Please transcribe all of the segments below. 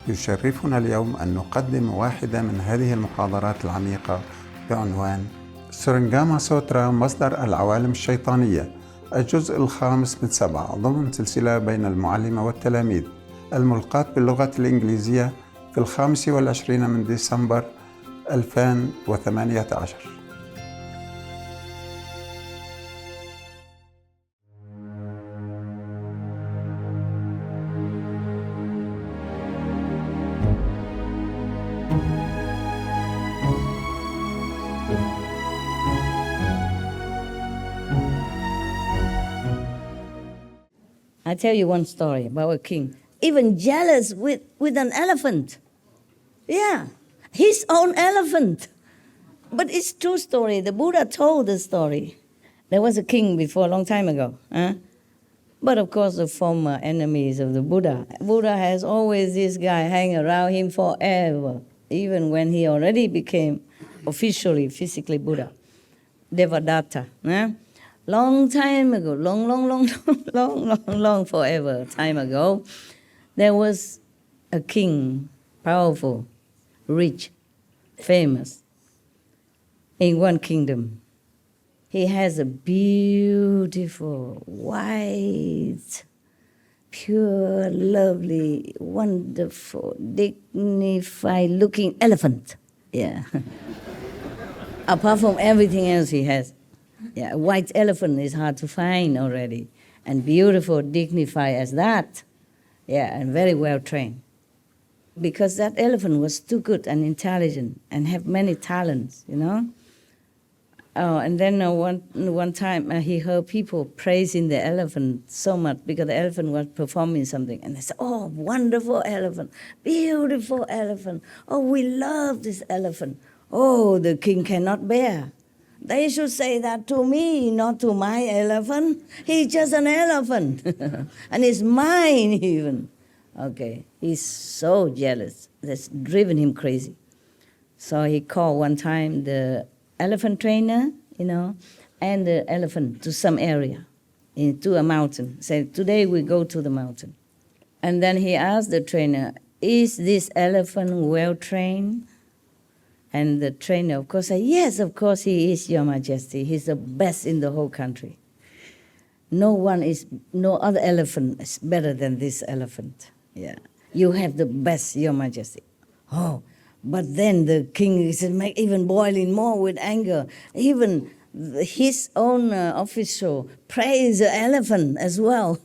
يشرفنا اليوم أن نقدم واحدة من هذه المحاضرات العميقة بعنوان سورنغاما سوترا مصدر العوالم الشيطانية، الجزء الخامس من 7 ضمن سلسلة بين المعلمة والتلاميذ الملقاة باللغة الإنجليزية في 25 من ديسمبر 2018. I tell you one story about a king, even jealous with an elephant. Yeah, his own elephant. But it's true story. The Buddha told the story. There was a king before, a long time ago. But of course, the former enemies of the Buddha. Buddha has always this guy hang around him forever, even when he already became officially, physically Buddha. Devadatta. Long time ago, long forever time ago, there was a king, powerful, rich, famous, in one kingdom. He has a beautiful, white, pure, lovely, wonderful, dignified looking elephant. Yeah. Apart from everything else he has. Yeah, a white elephant is hard to find already. And beautiful, dignified as that. Yeah, and very well trained. Because that elephant was too good and intelligent and have many talents, you know. Oh, and then one time he heard people praising the elephant so much because the elephant was performing something. And they said, oh, wonderful elephant, beautiful elephant. Oh, we love this elephant. Oh, the king cannot bear. They should say that to me, not to my elephant. He's just an elephant. And it's mine even. Okay, he's so jealous. That's driven him crazy. So he called one time the elephant trainer, you know, and the elephant to some area, to a mountain. Said, today we go to the mountain. And then he asked the trainer, is this elephant well trained? And the trainer, of course, said, yes, of course he is, Your Majesty. He's the best in the whole country. No other elephant is better than this elephant. Yeah, you have the best, Your Majesty. Oh, but then the king is even boiling more with anger. Even his own official praised the elephant as well.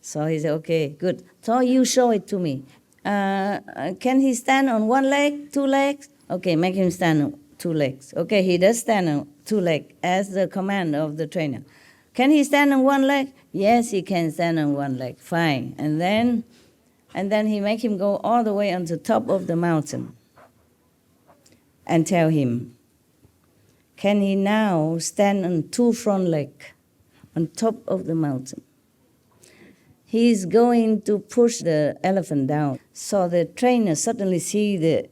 So he said, okay, good. So you show it to me. Can he stand on one leg, 2 legs? Okay, make him stand on 2 legs. Okay, he does stand on 2 legs as the command of the trainer. Can he stand on 1 leg? Yes, he can stand on 1 leg. Fine. And then he make him go all the way on the top of the mountain and tell him, can he now stand on 2 front legs on top of the mountain? He's going to push the elephant down. So the trainer suddenly see the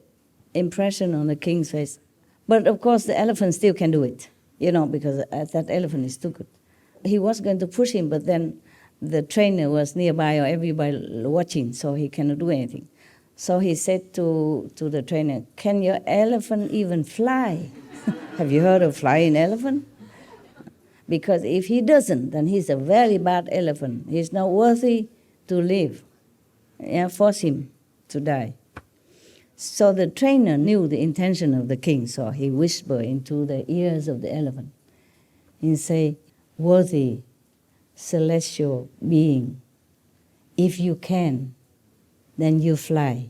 impression on the king's face. But of course the elephant still can do it, you know, because that elephant is too good. He was going to push him, but then the trainer was nearby or everybody watching, so he cannot do anything. So he said to the trainer, can your elephant even fly? Have you heard of flying elephant? Because if he doesn't, then he's a very bad elephant. He's not worthy to live. Yeah, force him to die. So the trainer knew the intention of the king, so he whispered into the ears of the elephant. He said, worthy celestial being, if you can, then you fly.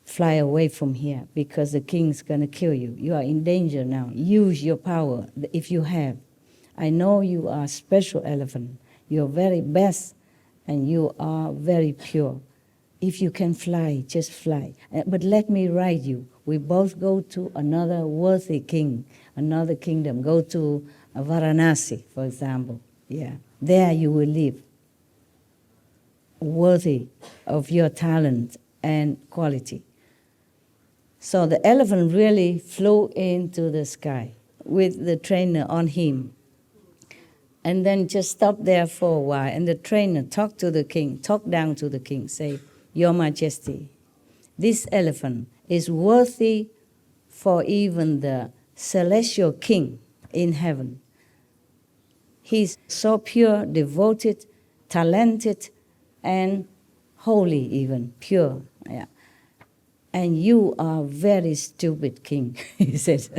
Fly away from here because the king's going to kill you. You are in danger now. Use your power if you have. I know you are a special elephant. You're very best and you are very pure. If you can fly, just fly. But let me ride you. We both go to another worthy king, another kingdom. Go to Varanasi, for example. Yeah, there you will live, worthy of your talent and quality. So the elephant really flew into the sky with the trainer on him. And then just stopped there for a while. And the trainer talked down to the king, say, Your Majesty, this elephant is worthy for even the celestial king in heaven. He's so pure, devoted, talented, and holy even, pure. Yeah. And you are very stupid king, he says.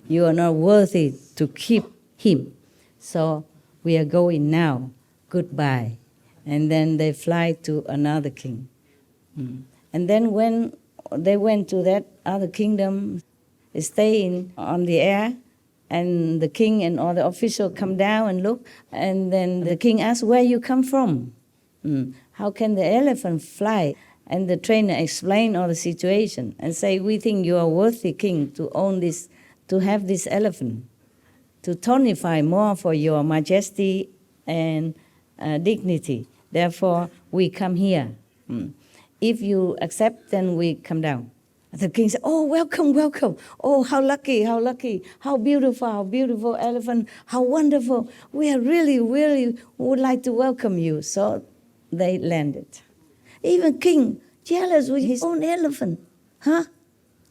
You are not worthy to keep him. So we are going now. Goodbye. And then they fly to another king. And then when they went to that other kingdom, staying on the air, and the king and all the officials come down and look, and then the king asks, where you come from? How can the elephant fly? And the trainer explained all the situation and say, we think you are worthy, king, to own this, to have this elephant, to tonify more for your majesty and dignity. Therefore, we come here. If you accept, then we come down. The king said, oh, welcome, welcome. Oh, how lucky, how beautiful elephant, how wonderful. We are really would like to welcome you. So they landed. Even king, jealous with his own elephant. Huh?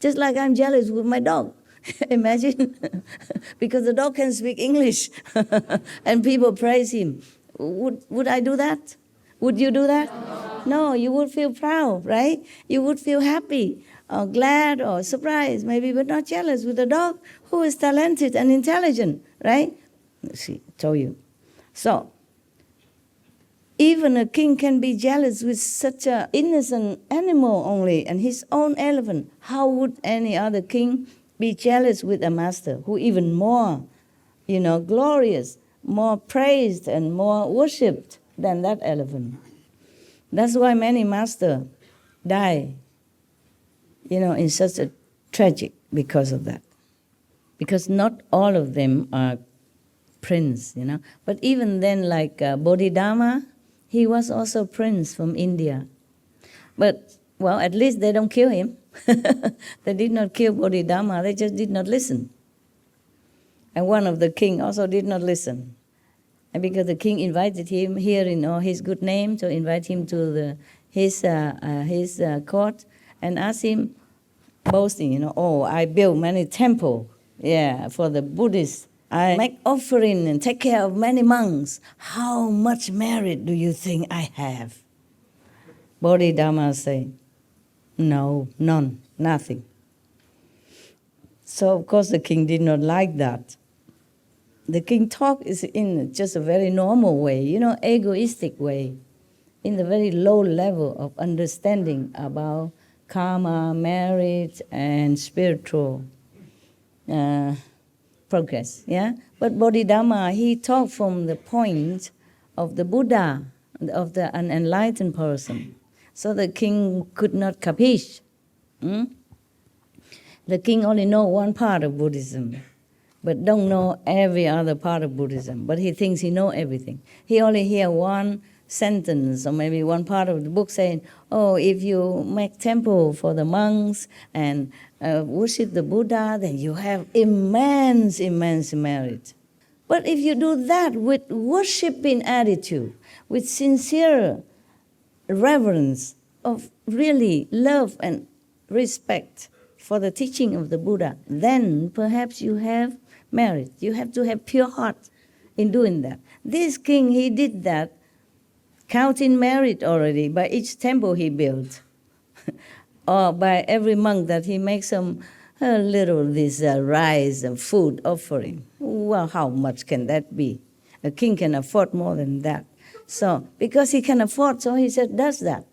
Just like I'm jealous with my dog. Imagine. Because the dog can speak English. And people praise him. Would I do that? Would you do that? No, you would feel proud, right? You would feel happy, or glad, or surprised, maybe, but not jealous with a dog who is talented and intelligent, right? See, told you. So, even a king can be jealous with such an innocent animal only, and his own elephant. How would any other king be jealous with a master who even more, glorious, more praised and more worshipped than that elephant? That's why many masters die, in such a tragic because of that. Because not all of them are prince, But even then, like Bodhidharma, he was also prince from India. But, well, at least they don't kill him. They did not kill Bodhidharma, they just did not listen. And one of the king also did not listen. And because the king invited him here in all his good name, to invite him to his court, and asked him, boasting, oh, I built many temples, for the Buddhists. I make offering and take care of many monks. How much merit do you think I have? Bodhidharma said, no, none, nothing. So, of course, the king did not like that. The king talk is in just a very normal way, egoistic way, in the very low level of understanding about karma, merit, and spiritual progress, But Bodhidharma, he talked from the point of the Buddha, of the unenlightened person. So the king could not capiche. The king only know one part of Buddhism, but don't know every other part of Buddhism. But he thinks he know everything. He only hear one sentence or maybe one part of the book saying, oh, if you make temple for the monks and worship the Buddha, then you have immense merit. But if you do that with worshiping attitude, with sincere reverence of really love and respect for the teaching of the Buddha, then perhaps you have merit. You have to have pure heart in doing that. This king, he did that, counting merit already by each temple he built, or by every monk that he makes some rice and food offering. Well, how much can that be? A king can afford more than that. So, because he can afford, so he said, does that.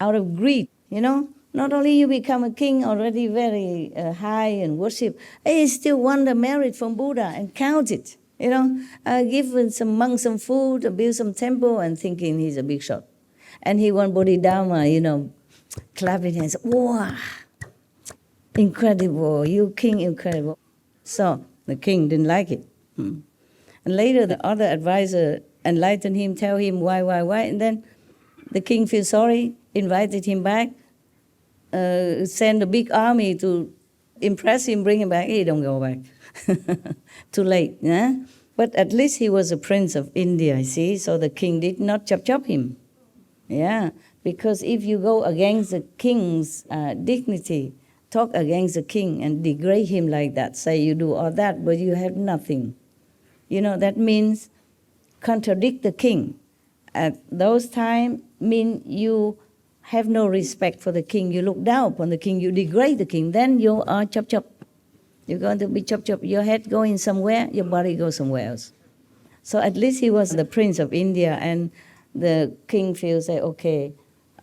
Out of greed, Not only you become a king already very high and worship, he still want the merit from Buddha and count it. Give some monks some food, or build some temple, and thinking he's a big shot. And he want Bodhidharma, clapping hands. Wow, incredible, you king, incredible. So the king didn't like it. And later the other advisor enlightened him, tell him why. And then the king feels sorry, invited him back, send a big army to impress him, bring him back. He don't go back. Too late. But at least he was a prince of India, see? So the king did not chop him. Because if you go against the king's dignity, talk against the king and degrade him like that, say you do all that, but you have nothing. That means contradict the king. At those times, mean you have no respect for the king. You look down upon the king. You degrade the king. Then you are chop chop. You're going to be chop chop. Your head going somewhere, your body goes somewhere else. So at least he was the prince of India, and the king feels like, okay,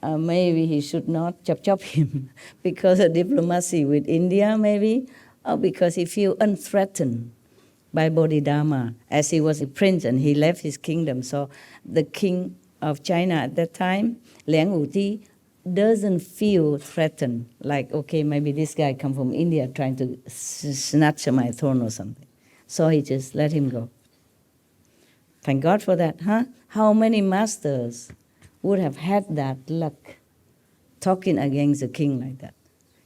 maybe he should not chop him because of diplomacy with India, maybe, or because he feels unthreatened by Bodhidharma, as he was a prince and he left his kingdom. So the king of China at that time, Liang Wuti, doesn't feel threatened, like, okay, maybe this guy come from India trying to snatch my throne or something. So he just let him go. Thank God for that, huh? How many masters would have had that luck, talking against the king like that?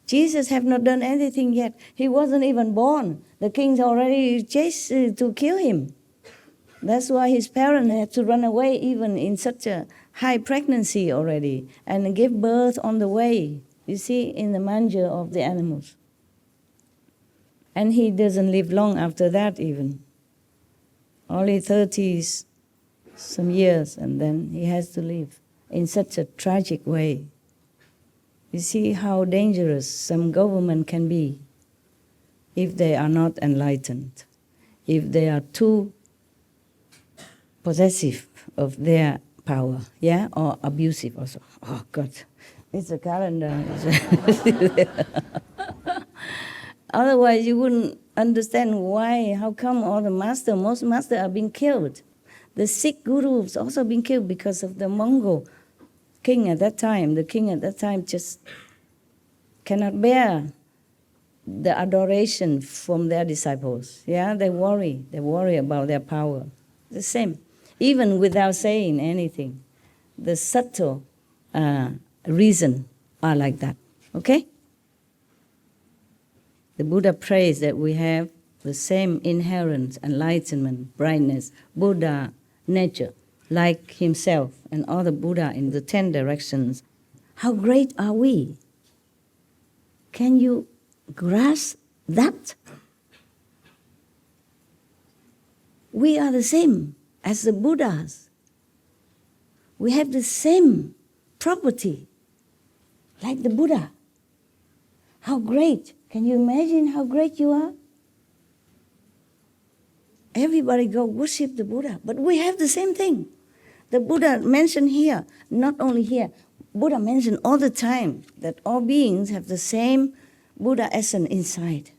Jesus have not done anything yet. He wasn't even born. The king's already chased to kill him. That's why his parents had to run away even in such a high pregnancy already and give birth on the way, you see, in the manger of the animals. And he doesn't live long after that even. Only 30 some years, and then he has to leave in such a tragic way. You see how dangerous some government can be if they are not enlightened, if they are too possessive of their power, yeah, or abusive also. Oh God, it's a calendar. Otherwise, you wouldn't understand why, how come all the most masters are being killed. The Sikh gurus also being killed because of the Mongol king at that time. The king at that time just cannot bear the adoration from their disciples. Yeah, they worry about their power. The same, even without saying anything. The subtle reason are like that, okay? The Buddha prays that we have the same inherent enlightenment, brightness, Buddha nature, like himself and all the Buddha in the 10 directions. How great are we? Can you grasp that? We are the same as the Buddhas. We have the same property like the Buddha. How great! Can you imagine how great you are? Everybody go worship the Buddha, but we have the same thing. The Buddha mentioned here, not only here, Buddha mentioned all the time that all beings have the same Buddha essence inside.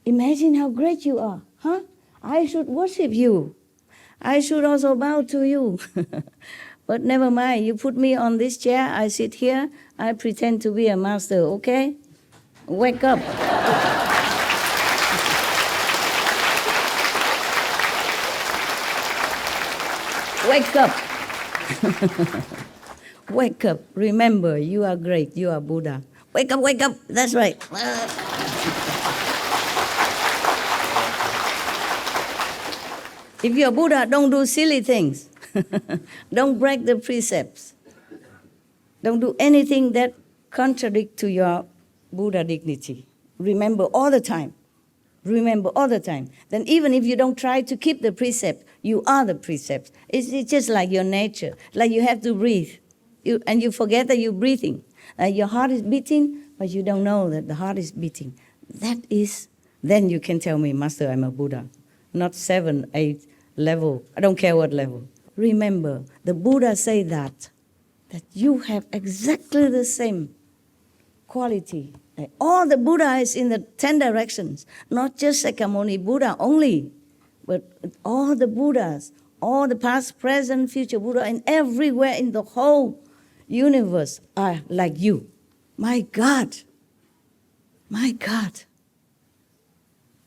Imagine how great you are, huh? I should worship you. I should also bow to you. But never mind, you put me on this chair, I sit here, I pretend to be a master, okay? Wake up. Wake up. Wake up. Remember, you are great. You are Buddha. Wake up, wake up. That's right. If you're Buddha, don't do silly things. Don't break the precepts. Don't do anything that contradicts to your Buddha dignity. Remember all the time. Remember all the time. Then even if you don't try to keep the precept, you are the precepts. It's just like your nature. Like you have to breathe. And you forget that you're breathing. Your heart is beating, but you don't know that the heart is beating. Then you can tell me, Master, I'm a Buddha. Not 7, 8 level. I don't care what level. Remember, the Buddha say that you have exactly the same quality. Like all the Buddhas in the 10 directions, not just Sakyamuni Buddha only, but all the Buddhas, all the past, present, future Buddha, and everywhere in the whole universe are like you. My God. My God.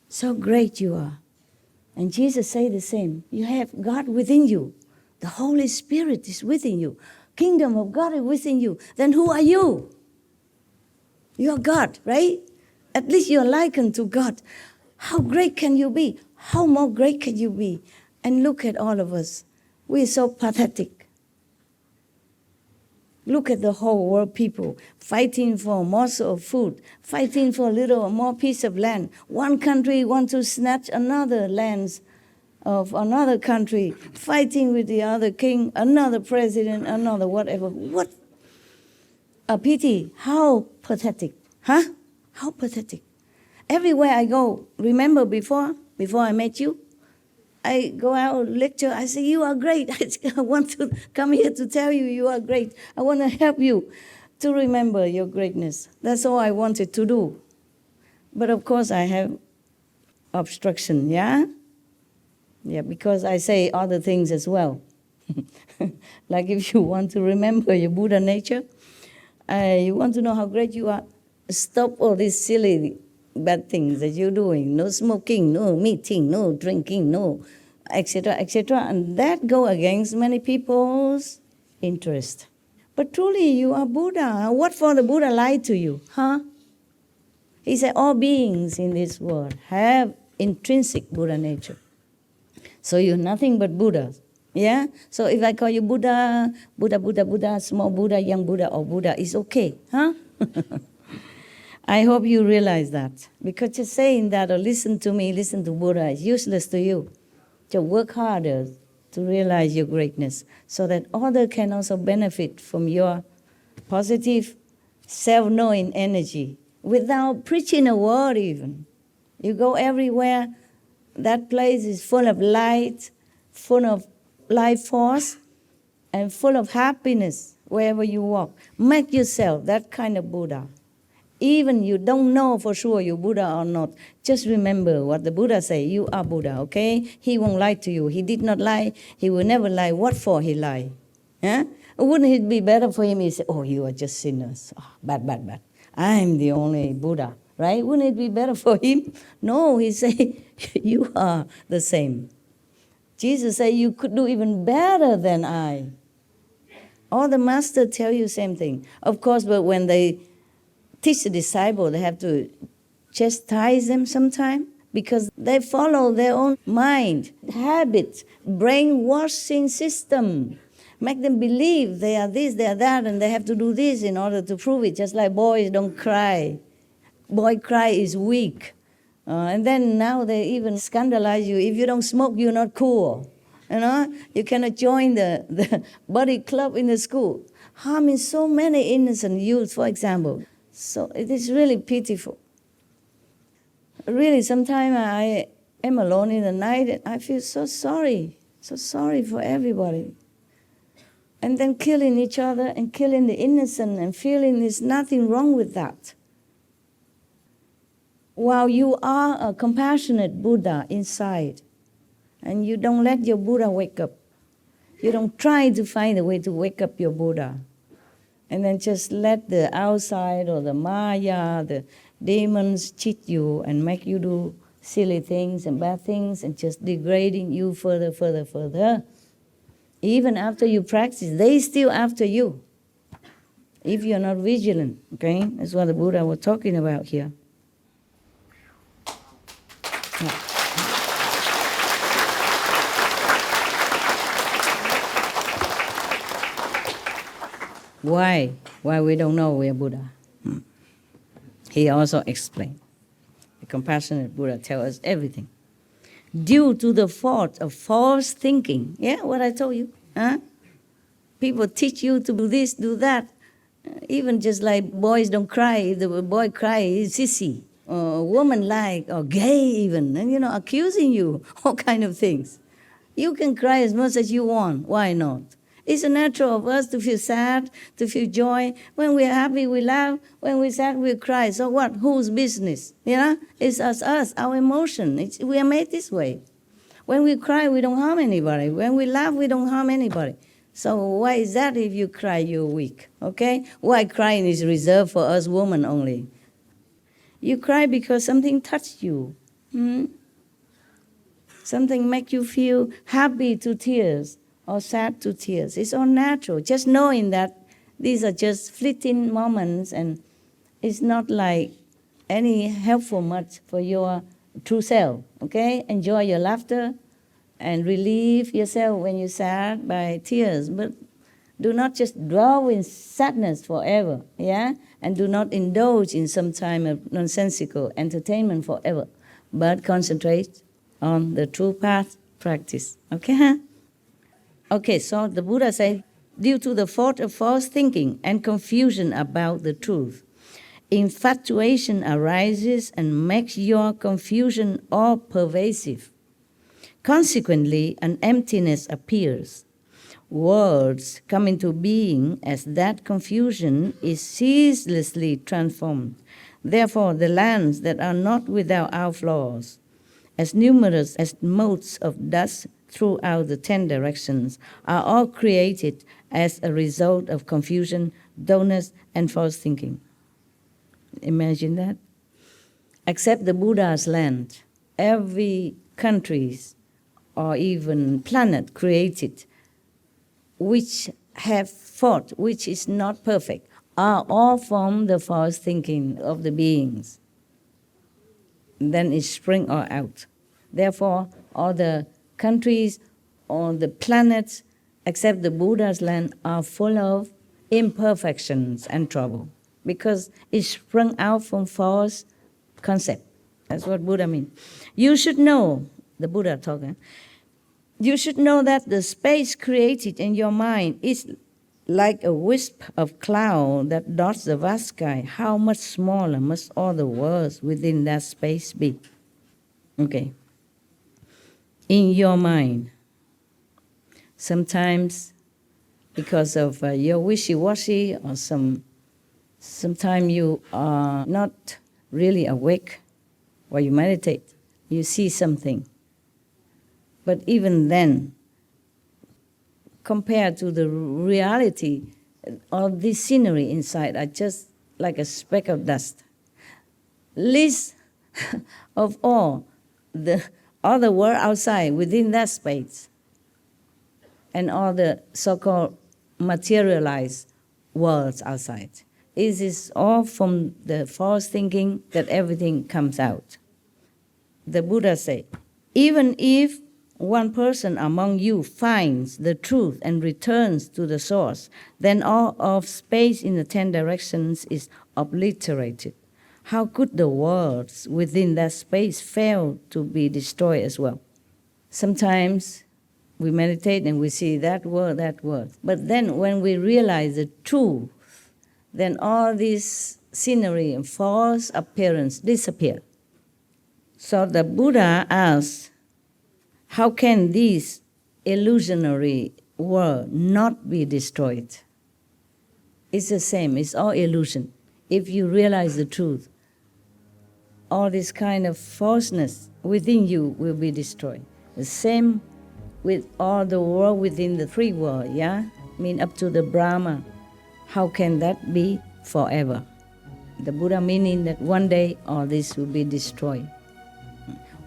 So great you are. And Jesus say the same. You have God within you. The Holy Spirit is within you. Kingdom of God is within you. Then who are you? You're God, right? At least you're likened to God. How great can you be? How more great can you be? And look at all of us. We're so pathetic. Look at the whole world people fighting for a morsel of food, fighting for a little or more piece of land. One country wants to snatch another lands of another country, fighting with the other king, another president, another whatever. What a pity. How pathetic. Huh? How pathetic. Everywhere I go, remember before I met you, I go out lecture, I say, you are great. I want to come here to tell you you are great. I want to help you to remember your greatness. That's all I wanted to do. But of course I have obstruction, yeah? Yeah, because I say other things as well. Like if you want to remember your Buddha nature, you want to know how great you are, stop all these silly bad things that you're doing. No smoking, no meeting, no drinking, no etc., etc. And that go against many people's interest. But truly you are Buddha. What for the Buddha lied to you? Huh? He said all beings in this world have intrinsic Buddha nature. So you're nothing but Buddha. Yeah? So if I call you Buddha, Buddha, Buddha, Buddha, small Buddha, young Buddha, or Buddha, it's okay. Huh? I hope you realize that. Because just saying that or listen to me, listen to Buddha is useless to you. So work harder to realize your greatness so that others can also benefit from your positive self-knowing energy without preaching a word even. You go everywhere, that place is full of light, full of life force, and full of happiness wherever you walk. Make yourself that kind of Buddha. Even you don't know for sure you're Buddha or not, just remember what the Buddha say, you are Buddha, okay? He won't lie to you. He did not lie. He will never lie. What for he lie? Yeah? Wouldn't it be better for him if he say, oh, you are just sinners. Oh, bad, bad, bad. I'm the only Buddha, right? Wouldn't it be better for him? No, he say, you are the same. Jesus said, you could do even better than I. All the masters tell you same thing. Of course, but when they teach the disciple, they have to chastise them sometime because they follow their own mind, habits, brainwashing system. Make them believe they are this, they are that, and they have to do this in order to prove it, just like boys don't cry. Boy cry is weak. And then now they even scandalize you. If you don't smoke, you're not cool. You know, you cannot join the body club in the school. Harming so many innocent youth, for example. So it is really pitiful. Really, sometimes I am alone in the night and I feel so sorry for everybody. And then killing each other and killing the innocent and feeling there's nothing wrong with that. While you are a compassionate Buddha inside, and you don't let your Buddha wake up, you don't try to find a way to wake up your Buddha, and then just let the outside or the Maya, the demons cheat you and make you do silly things and bad things and just degrading you further, further, further. Even after you practice, they still after you. If you're not vigilant, okay? That's what the Buddha was talking about here. Why? Why we don't know we are Buddha? He also explained. The compassionate Buddha tells us everything. Due to the fault of false thinking. Yeah, what I told you. Huh? People teach you to do this, do that. Even just like boys don't cry. If the boy cries, he's sissy. Or woman like, or gay even. And, accusing you. All kind of things. You can cry as much as you want. Why not? It's natural of us to feel sad, to feel joy. When we're happy, we laugh. When we're sad, we cry. So what? Whose business? It's us, our emotion. We are made this way. When we cry, we don't harm anybody. When we laugh, we don't harm anybody. So why is that if you cry, you're weak? Okay? Why crying is reserved for us women only? You cry because something touched you. Something make you feel happy to tears. Or sad to tears. It's all natural. Just knowing that these are just fleeting moments and it's not like any helpful much for your true self. Okay? Enjoy your laughter and relieve yourself when you're sad by tears. But Do not just dwell in sadness forever, yeah? And do not indulge in some time of nonsensical entertainment forever, but concentrate on the true path practice, okay? Okay, so the Buddha said, due to the fault of false thinking and confusion about the truth, infatuation arises and makes your confusion all pervasive. Consequently, an emptiness appears. Words come into being as that confusion is ceaselessly transformed. Therefore, the lands that are not without outflows, as numerous as motes of dust throughout the 10 directions, are all created as a result of confusion, dullness, and false thinking. Imagine that. Except the Buddha's land, every country or even planet created which have thought, which is not perfect, are all from the false thinking of the beings. Then it springs all out. Therefore, all the countries, all the planets, except the Buddha's land, are full of imperfections and trouble, because it sprung out from false concept. That's what Buddha means. You should know, the Buddha talking, you should know that the space created in your mind is like a wisp of cloud that dots the vast sky. How much smaller must all the worlds within that space be? Okay. In your mind, sometimes because of your wishy-washy or sometimes you are not really awake while you meditate, you see something. But even then, compared to the reality, all this scenery inside are just like a speck of dust. Least of all the world outside within that space, and all the so-called materialized worlds outside. It is all from the false thinking that everything comes out. The Buddha said, even if one person among you finds the truth and returns to the source, then all of space in the 10 directions is obliterated. How could the worlds within that space fail to be destroyed as well? Sometimes we meditate and we see that word. But then when we realize the truth, then all this scenery and false appearance disappear. So the Buddha asks, how can this illusionary world not be destroyed? It's the same, it's all illusion. If you realize the truth, all this kind of falseness within you will be destroyed. The same with all the world within the three worlds, yeah? I mean, up to the Brahma. How can that be forever? The Buddha meaning that one day all this will be destroyed.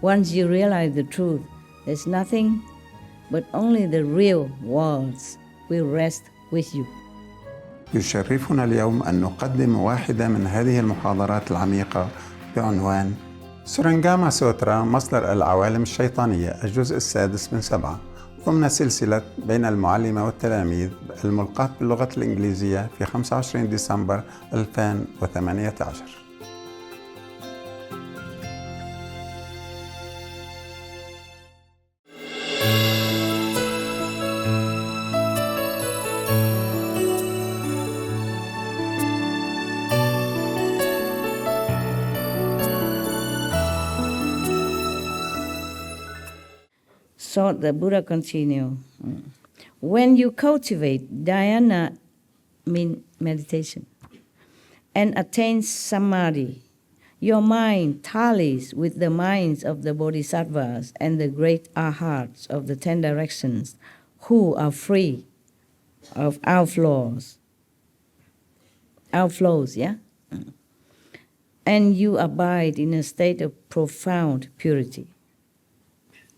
Once you realize the truth, there's nothing but only the real worlds will rest with you. يشرفنا اليوم أن نقدم واحدة من هذه المحاضرات العميقة بعنوان سورنغاما سوترا مصدر العوالم الشيطانية الجزء السادس من 7 ضمن سلسلة بين المعلمة والتلاميذ الملقاة باللغة الإنجليزية في 25 ديسمبر 2018. So the Buddha continued, when you cultivate dhyana, mean meditation, and attain samadhi, your mind tallies with the minds of the bodhisattvas and the great arhats of the 10 directions who are free of outflows, yeah? And you abide in a state of profound purity.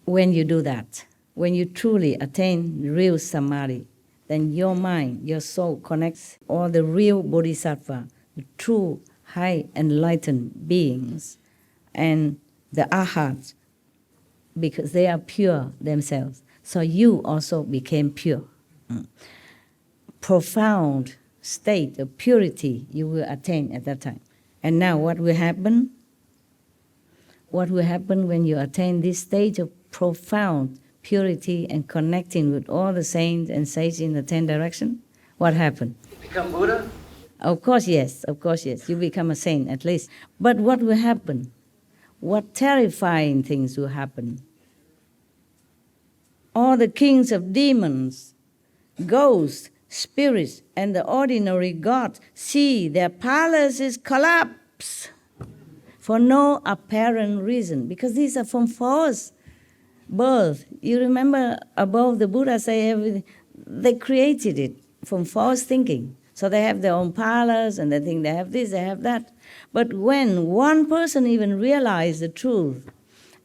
When you do that, when you truly attain real samadhi, then your mind, your soul connects all the real bodhisattva, the true high enlightened beings, and the arhats, because they are pure themselves. So you also became pure. profound state of purity you will attain at that time. And now what will happen? What will happen when you attain this stage of profound purity and connecting with all the saints and sages in the 10 directions? What happened? Become Buddha? Of course, yes. You become a saint at least. But what will happen? What terrifying things will happen? All the kings of demons, ghosts, spirits, and the ordinary gods see their palaces collapse for no apparent reason, because these are from false birth. You remember above the Buddha say everything, they created it from false thinking. So they have their own palace and they think they have this, they have that. But when one person even realizes the truth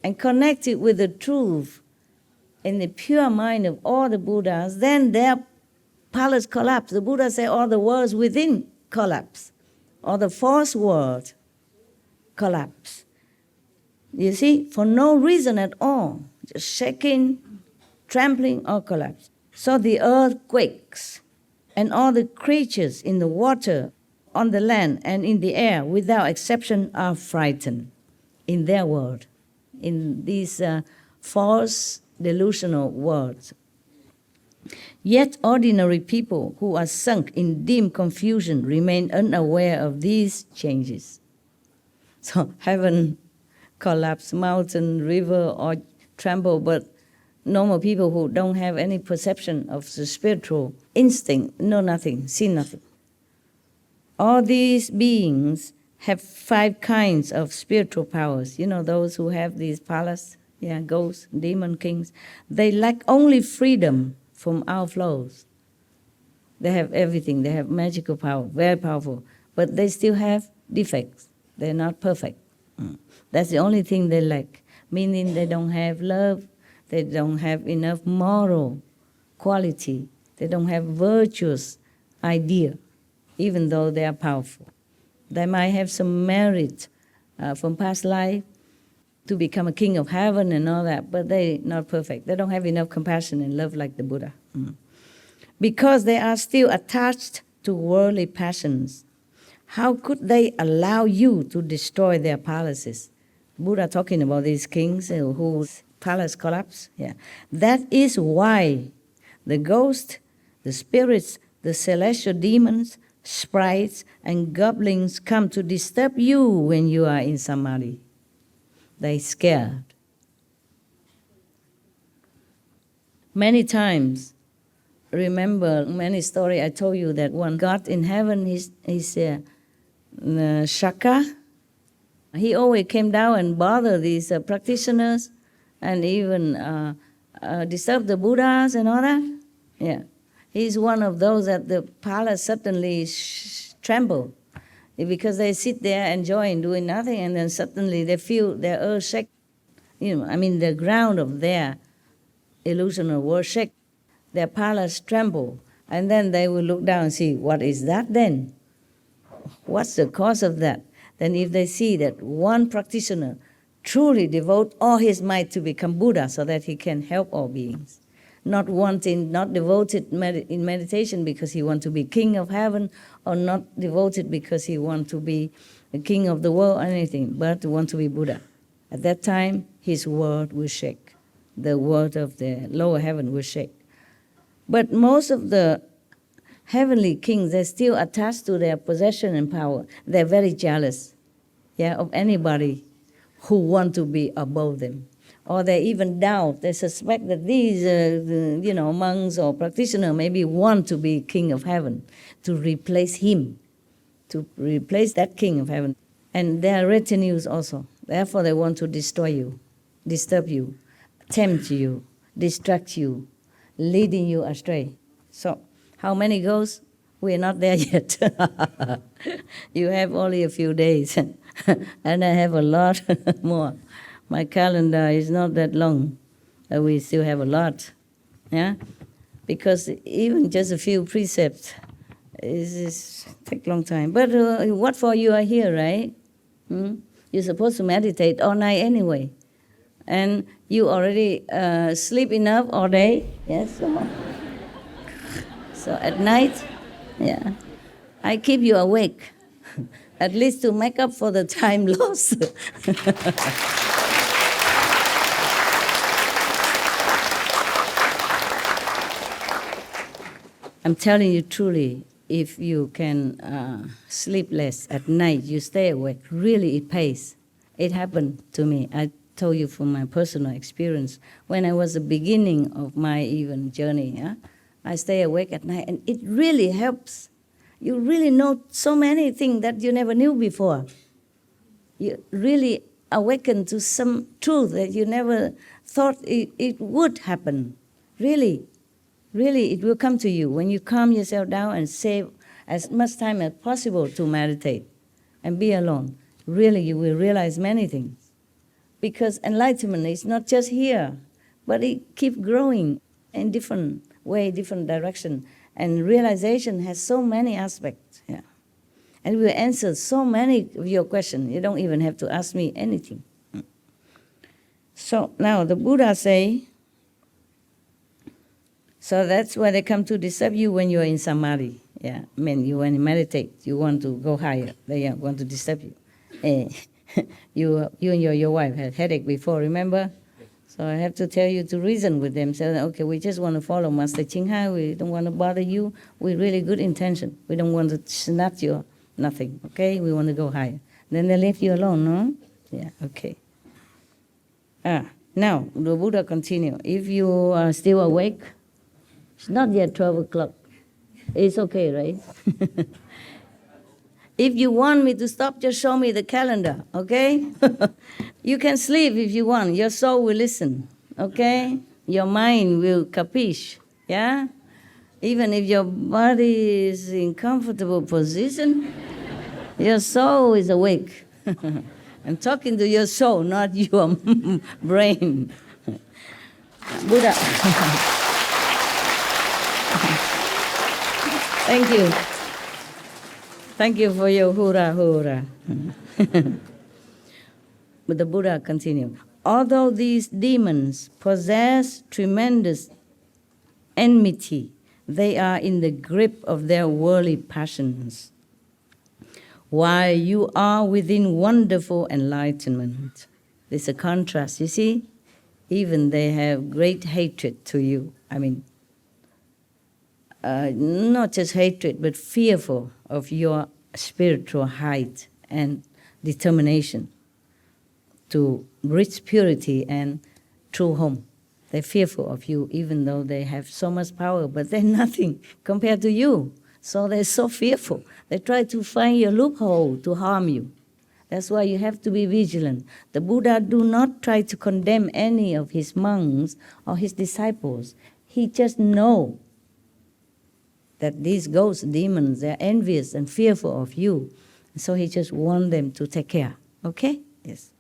and connect it with the truth in the pure mind of all the Buddhas, then their palace collapse. The Buddha say all the worlds within collapse, all the false world collapse. You see, for no reason at all, just shaking, trampling, or collapse. So the earth quakes, and all the creatures in the water, on the land, and in the air, without exception, are frightened in their world, in these false, delusional worlds. Yet ordinary people who are sunk in dim confusion remain unaware of these changes. So heaven collapse, mountain, river, or tremble, but normal people who don't have any perception of the spiritual instinct know nothing, see nothing. All these beings have 5 kinds of spiritual powers. You know, those who have these palace, ghosts, demon kings, they lack only freedom from outflows. They have everything. They have magical power, very powerful, but they still have defects. They're not perfect. That's the only thing they lack, meaning they don't have love, they don't have enough moral quality, they don't have virtuous idea, even though they are powerful. They might have some merit from past life to become a king of heaven and all that, but they're not perfect. They don't have enough compassion and love like the Buddha. Because they are still attached to worldly passions, how could they allow you to destroy their palaces? Buddha talking about these kings whose palace collapse. That is why the ghosts, the spirits, the celestial demons, sprites, and goblins come to disturb you when you are in samadhi. They're scared. Many times, remember many stories I told you that one God in heaven, he's Shaka. He always came down and bothered these practitioners and even disturbed the Buddhas and all that. He's one of those that the palace suddenly tremble because they sit there enjoying doing nothing, and then suddenly they feel their earth shake. The ground of their illusional world shake. Their palace tremble, and then they will look down and see, what is that then? What's the cause of that? Then if they see that one practitioner truly devote all his might to become Buddha so that he can help all beings, not devoted in meditation because he wants to be king of heaven, or not devoted because he wants to be the king of the world or anything, but want to be Buddha. At that time, his world will shake. The world of the lower heaven will shake. But most of the heavenly kings, they're still attached to their possession and power. They're very jealous, of anybody who want to be above them. Or they even doubt, they suspect that these, monks or practitioners maybe want to be king of heaven, to replace him, to replace that king of heaven. And their retinues also. Therefore, they want to destroy you, disturb you, tempt you, distract you, leading you astray. So, how many goes? We're not there yet. You have only a few days, and I have a lot more. My calendar is not that long. We still have a lot, because even just a few precepts is take a long time. But what for you are here, right? You're supposed to meditate all night anyway, and you already sleep enough all day. Yes. So at night, yeah, I keep you awake, at least to make up for the time lost. I'm telling you truly, if you can sleep less at night, you stay awake, really it pays. It happened to me. I told you from my personal experience. When I was the beginning of my even journey, I stay awake at night, and it really helps. You really know so many things that you never knew before. You really awaken to some truth that you never thought it would happen. Really, it will come to you when you calm yourself down and save as much time as possible to meditate and be alone. Really, you will realize many things. Because enlightenment is not just here, but it keeps growing in different way, different direction. And realization has so many aspects. Yeah. And we answer so many of your questions. You don't even have to ask me anything. So now the Buddha say, so that's why they come to disturb you when you're in samadhi. Yeah, I mean, you want to meditate, you want to go higher, they want to disturb you. You and your wife had headache before, remember? So I have to tell you to reason with them. Say, okay, we just want to follow Master Ching Hai. We don't want to bother you. With really good intention. We don't want to snatch your nothing, okay? We want to go higher. Then they leave you alone, no? Yeah, okay. Now, the Buddha continue. If you are still awake, it's not yet 12 o'clock. It's okay, right? If you want me to stop, just show me the calendar, okay? You can sleep if you want. Your soul will listen, okay? Your mind will capiche, yeah? Even if your body is in comfortable position, your soul is awake. I'm talking to your soul, not your brain. Buddha. Thank you. Thank you for your hurrah, hurrah. But the Buddha continued, although these demons possess tremendous enmity, they are in the grip of their worldly passions, while you are within wonderful enlightenment. There's a contrast, you see? Even they have great hatred to you. I mean, not just hatred, but fearful of your spiritual height and determination to reach purity and true home. They're fearful of you, even though they have so much power, but they're nothing compared to you. So they're so fearful. They try to find a loophole to harm you. That's why you have to be vigilant. The Buddha do not try to condemn any of his monks or his disciples. He just knows that these ghosts, demons, they're envious and fearful of you. So he just wants them to take care. Okay? Yes.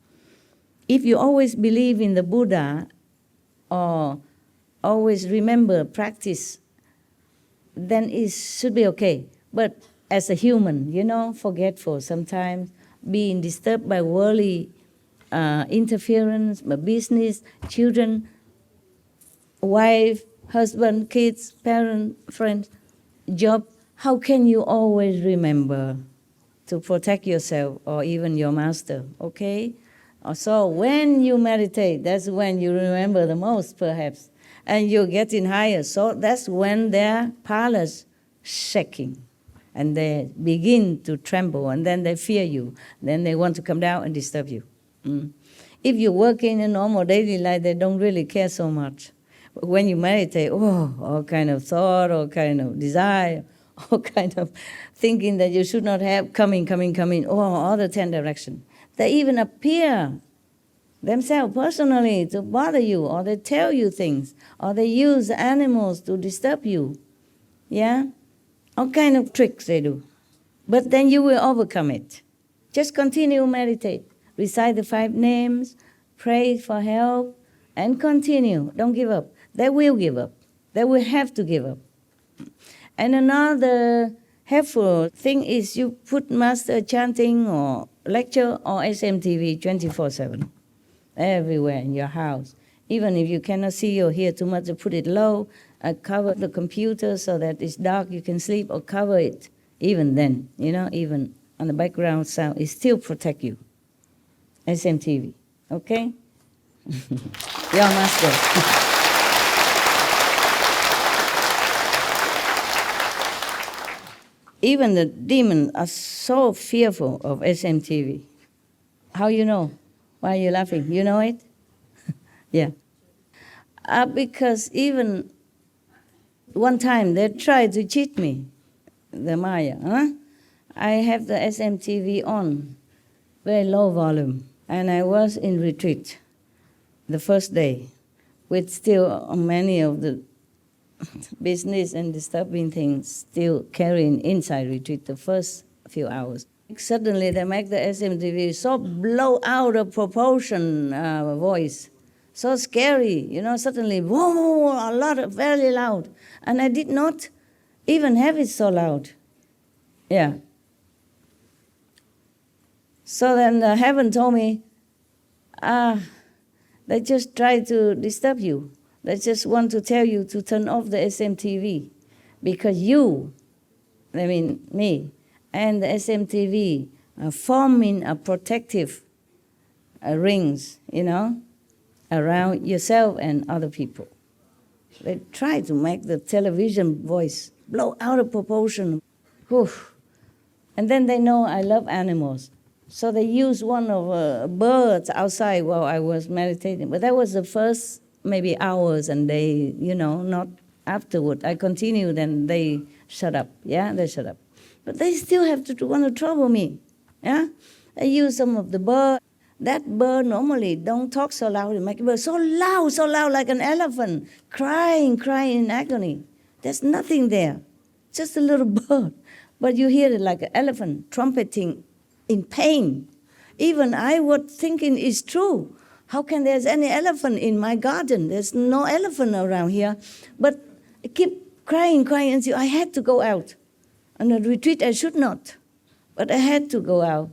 If you always believe in the Buddha or always remember, practice, then it should be okay. But as a human, forgetful sometimes, being disturbed by worldly interference, by business, children, wife, husband, kids, parents, friends, job, how can you always remember to protect yourself or even your master, okay? So when you meditate, that's when you remember the most, perhaps, and you're getting higher. So that's when their palace shaking, and they begin to tremble, and then they fear you. Then they want to come down and disturb you. If you work in a normal daily life, they don't really care so much. But when you meditate, all kind of thought, all kind of desire, all kind of thinking that you should not have coming, all the 10 directions. They even appear themselves personally to bother you, or they tell you things, or they use animals to disturb you. Yeah? All kind of tricks they do. But then you will overcome it. Just continue meditate. Recite the 5 names, pray for help, and continue. Don't give up. They will give up. They will have to give up. And another helpful thing is you put master chanting or lecture or SMTV 24/7 everywhere in your house. Even if you cannot see or hear too much, put it low I cover the computer so that it's dark, you can sleep, or cover it. Even then, even on the background sound, it still protect you. SMTV, okay? Your master. Even the demons are so fearful of SMTV. How you know? Why are you laughing? You know it? Yeah. Because even one time they tried to cheat me, the Maya. Huh? I have the SMTV on, very low volume, and I was in retreat the first day with still many of the business and disturbing things still carrying inside retreat the first few hours. Suddenly they make the SMTV so blow out of proportion voice, so scary, suddenly, whoa, a lot of very loud. And I did not even have it so loud. Yeah. So then heaven told me, they just try to disturb you. They just want to tell you to turn off the SMTV because you, I mean me, and the SMTV are forming a protective rings, around yourself and other people. They try to make the television voice blow out of proportion. Whew. And then they know I love animals. So they used one of birds outside while I was meditating. But that was the first maybe hours, and they, not afterward. I continued and they shut up. Yeah, they shut up. But they still have to want to trouble me. Yeah, I use some of the bird. That bird normally don't talk so loud. It make bird so loud like an elephant, crying in agony. There's nothing there, just a little bird. But you hear it like an elephant trumpeting in pain. Even I was thinking it's true. How can there's any elephant in my garden? There's no elephant around here. But I keep crying until I had to go out. On a retreat, I should not. But I had to go out.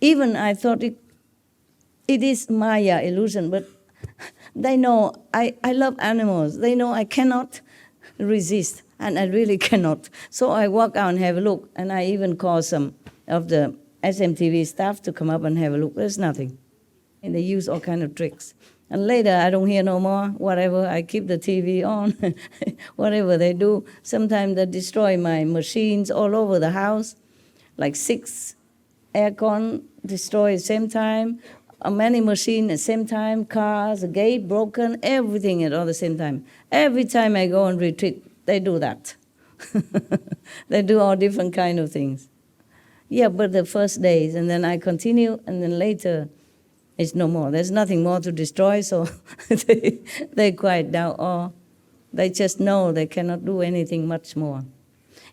Even I thought it is Maya illusion, but they know I love animals. They know I cannot resist, and I really cannot. So I walk out and have a look, and I even call some of the SMTV staff to come up and have a look. There's nothing. And they use all kind of tricks. And later, I don't hear no more, whatever. I keep the TV on, whatever they do. Sometimes they destroy my machines all over the house, like 6 aircon destroyed at the same time, many machines at the same time, cars, a gate broken, everything at all the same time. Every time I go on retreat, they do that. They do all different kind of things. Yeah, but the first days, and then I continue, and then later, it's no more. There's nothing more to destroy, so they quiet down, or they just know they cannot do anything much more.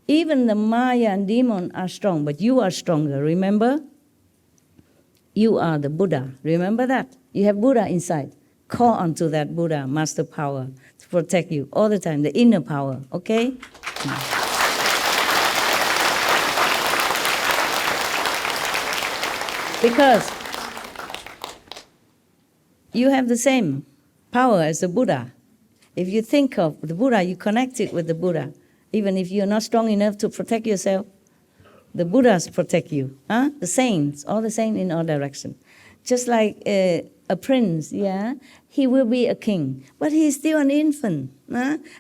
Even the Maya and demon are strong, but you are stronger, remember? You are the Buddha, remember that? You have Buddha inside. Call onto that Buddha, master power, to protect you all the time, the inner power, okay? Because you have the same power as the Buddha. If you think of the Buddha, you connect it with the Buddha. Even if you're not strong enough to protect yourself, the Buddhas protect you. Huh? The saints, all the saints in all directions. Just like a prince, yeah, he will be a king, but he's still an infant,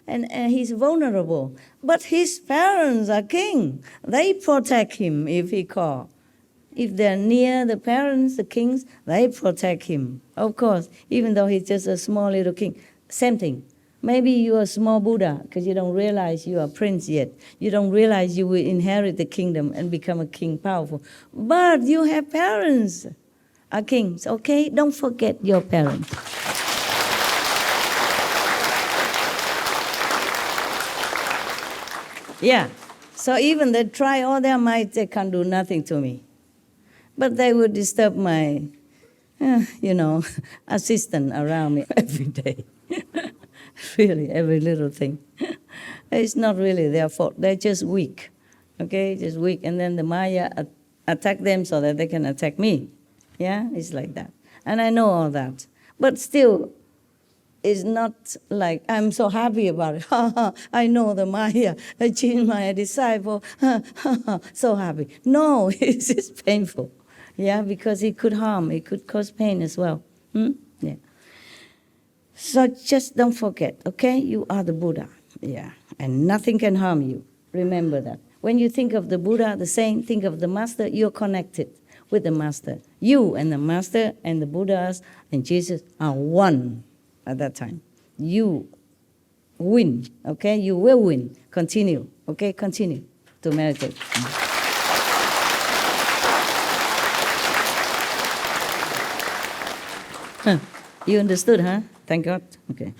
and he's vulnerable. But his parents are king. They protect him if he calls. If they're near the parents, the kings, they protect him. Of course, even though he's just a small little king. Same thing. Maybe you're a small Buddha because you don't realize you are a prince yet. You don't realize you will inherit the kingdom and become a king powerful. But you have parents, are kings, okay? Don't forget your parents. Yeah. So even they try all their might, they can't do nothing to me. But they would disturb my, assistant around me every day. Really, every little thing. It's not really their fault. They're just weak, okay? Just weak. And then the Maya attack them so that they can attack me. Yeah, it's like that. And I know all that. But still, It's not like, I'm so happy about it. I know the Maya. I changed my disciple. So happy. No, it's just painful. Yeah, because it could harm. It could cause pain as well. Yeah. So just don't forget, okay? You are the Buddha. Yeah. And nothing can harm you. Remember that. When you think of the Buddha, the saint, think of the master, you're connected with the master. You and the master and the Buddhas and Jesus are one at that time. You win, okay? You will win. Continue, okay? Continue to meditate. You understood, huh? Thank God. Okay.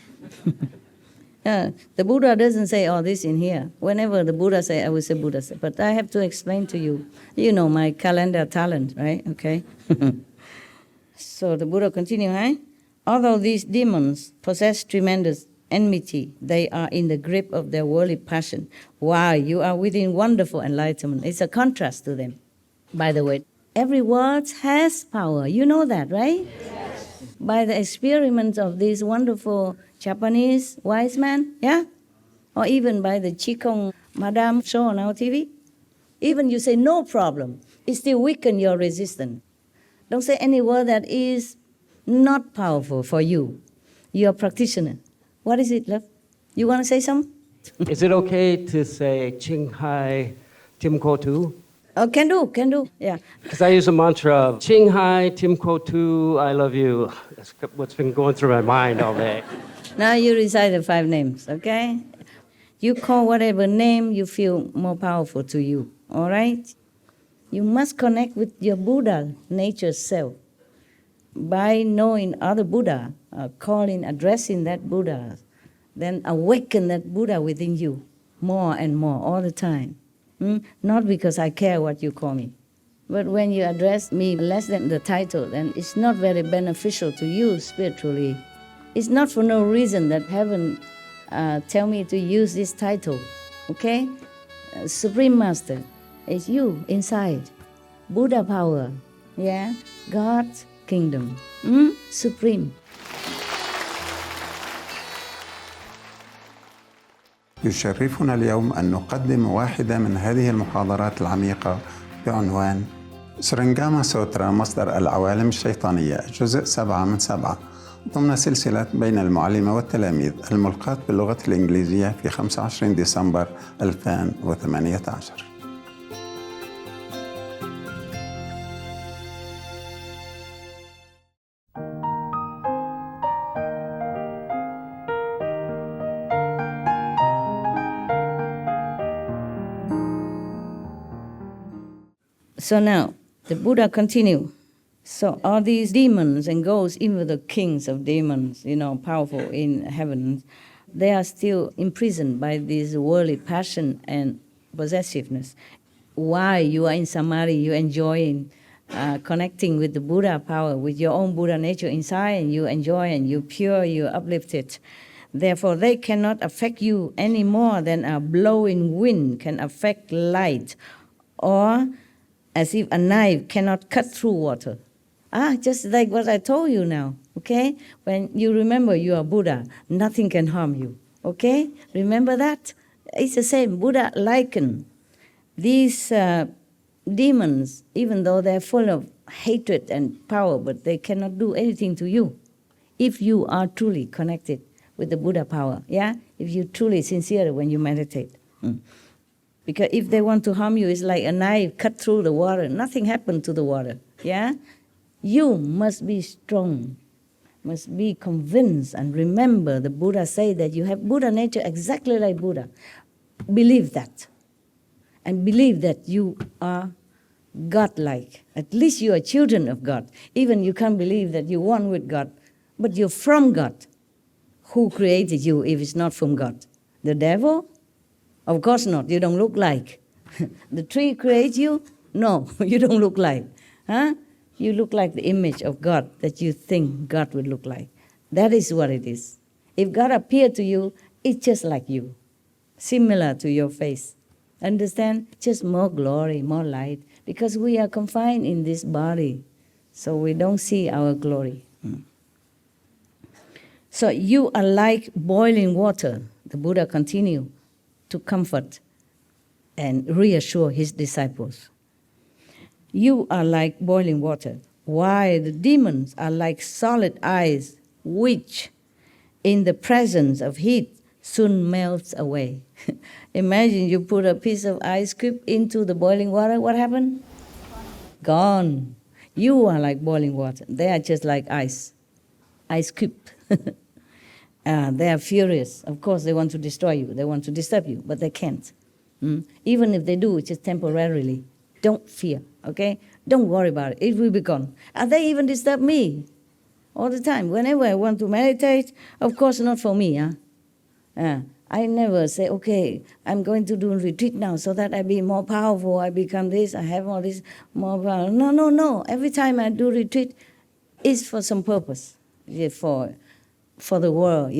The Buddha doesn't say all this in here. Whenever the Buddha say, I will say Buddha say. But I have to explain to you. You know my calendar talent, right? Okay. So the Buddha continue, huh? Although these demons possess tremendous enmity, they are in the grip of their worldly passion. Why? You are within wonderful enlightenment. It's a contrast to them. By the way, every word has power. You know that, right? Yes. By the experiments of these wonderful Japanese wise men, yeah? Or even by the Qigong Madame show on our TV. Even you say no problem, it still weaken your resistance. Don't say any word that is not powerful for you. You're a practitioner. What is it, love? You want to say something? Is it okay to say Ching Hai Tim Ko Tu? Oh, can do, yeah. Because I use a mantra of Ching Hai Tim Ko Tu, I love you. That's what's been going through my mind all day. Now you recite the 5 names, okay? You call whatever name you feel more powerful to you, all right? You must connect with your Buddha nature self. By knowing other Buddha, calling, addressing that Buddha, then awaken that Buddha within you more and more all the time. Not because I care what you call me. But when you address me less than the title, then it's not very beneficial to you spiritually. It's not for no reason that heaven tell me to use this title, okay? Supreme Master, it's you inside. Buddha power, yeah? God's kingdom, supreme. يشرفنا اليوم أن نقدم واحدة من هذه المحاضرات العميقة بعنوان سرنجاما سوترا مصدر العوالم الشيطانية جزء 7/7 ضمن سلسلة بين المعلمة والتلاميذ الملقاة باللغة الإنجليزية في 25 ديسمبر 2018. So now, the Buddha continue. So all these demons and ghosts, even the kings of demons, powerful in heaven, they are still imprisoned by this worldly passion and possessiveness. Why? You are in Samadhi, you're enjoying connecting with the Buddha power, with your own Buddha nature inside, and you enjoy and you're pure, you're uplifted. Therefore, they cannot affect you any more than a blowing wind can affect light, or as if a knife cannot cut through water. Just like what I told you now, okay? When you remember you are Buddha, nothing can harm you, okay? Remember that? It's the same. Buddha likened these demons, even though they're full of hatred and power, but they cannot do anything to you if you are truly connected with the Buddha power, yeah? If you're truly sincere when you meditate. Because if they want to harm you, it's like a knife cut through the water. Nothing happened to the water, yeah? You must be strong, must be convinced, and remember the Buddha say that you have Buddha nature exactly like Buddha. Believe that. And believe that you are God-like. At least you are children of God. Even you can't believe that you're one with God, but you're from God. Who created you if it's not from God? The devil? Of course not. You don't look like. The tree creates you? No, you don't look like. Huh? You look like the image of God that you think God would look like. That is what it is. If God appeared to you, it's just like you, similar to your face. Understand? Just more glory, more light, because we are confined in this body, so we don't see our glory. So you are like boiling water, the Buddha continued to comfort and reassure his disciples. You are like boiling water, while the demons are like solid ice, which, in the presence of heat, soon melts away. Imagine you put a piece of ice cube into the boiling water, what happened? Gone. You are like boiling water. They are just like ice cube. They are furious. Of course, they want to destroy you. They want to disturb you, but they can't. Even if they do, it's just temporarily. Don't fear, okay? Don't worry about it. It will be gone. And they even disturb me all the time. Whenever I want to meditate, of course, not for me. I never say, okay, I'm going to do a retreat now so that I be more powerful, I become this, I have all this more power. No. Every time I do retreat, it's for some purpose, for the world,